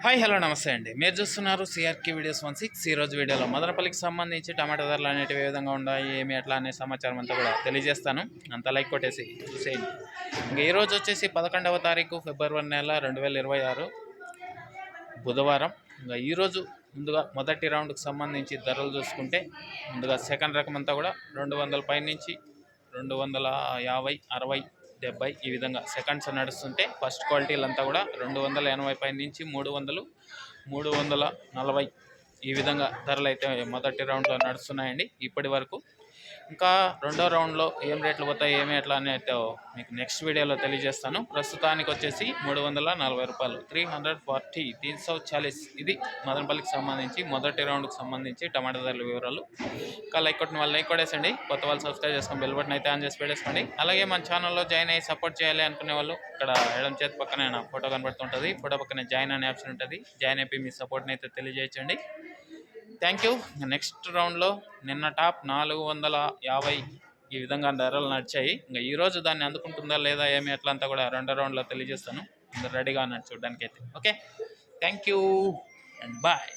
Hi hello నమస్తే అండి. మీరు చూస్తున్నారు సిఆర్కే వీడియోస్ 16. ఈరోజు వీడియోలో మదనపల్లికి సంబంధించి టమాటా ధరలు అనేటివి ఏ విధంగా ఉన్నాయి, ఏమి ఎట్లా అనే సమాచారం అంతా కూడా తెలియజేస్తాను. అంతా లైక్ కొట్టేసి చూసేయండి. ఇంకా ఈరోజు వచ్చేసి 11వ తారీఖు ఫిబ్రవరి నెల 2026 బుధవారం. ఇంకా ఈరోజు ముందుగా మొదటి రౌండ్కి సంబంధించి ధరలు చూసుకుంటే ముందుగా సెకండ్ రకం అంతా కూడా 200 పై నుంచి 250, 60, 70 ఈ విధంగా సెకండ్స్ నడుస్తుంటే ఫస్ట్ క్వాలిటీలంతా కూడా 280 పై నుంచి 300, 340 ఈ విధంగా ధరలు అయితే మొదటి రౌండ్లో నడుస్తున్నాయండి ఇప్పటి వరకు. ఇంకా రెండో రౌండ్లో ఏం రేట్లు పోతాయి, ఏమి ఎట్లా అనేది మీకు నెక్స్ట్ వీడియోలో తెలియజేస్తాను. ప్రస్తుతానికి వచ్చేసి 340 రూపాయలు, 340, 340 ఇది మదనపల్లికి సంబంధించి మొదటి రౌండ్కి సంబంధించి టమాటా ధరల వివరాలు. ఇంకా లైక్ కొట్టిన వాళ్ళు లైక్ కొట్టేసండి, కొత్త వాళ్ళు సబ్స్క్రైబ్ చేసుకొని బెల్ బటన్ అయితే ఆన్ చేసి పెట్టేసుకోండి. అలాగే మన ఛానల్లో జాయిన్ అయ్యి సపోర్ట్ చేయాలి అనుకునే వాళ్ళు ఇక్కడ ఎడం చేతి పక్కనే నా ఫోటో కనబడుతుంటుంది, ఫోటో పక్కనే జాయిన్ అనే ఆప్షన్ ఉంటుంది. జాయిన్ అయిపోయి మీ సపోర్ట్ని అయితే తెలియజేయండి. Thank you. నెక్స్ట్ రౌండ్లో నిన్న టాప్ 450 ఈ విధంగా ధరలు నడిచాయి. ఇంకా ఈరోజు దాన్ని అందుకుంటుందా లేదా ఏమి ఎట్లా అంతా కూడా రెండో రౌండ్లో తెలియజేస్తాను. రెడీగా ఉన్నాడు చూడడానికి అయితే. Okay, thank you and bye.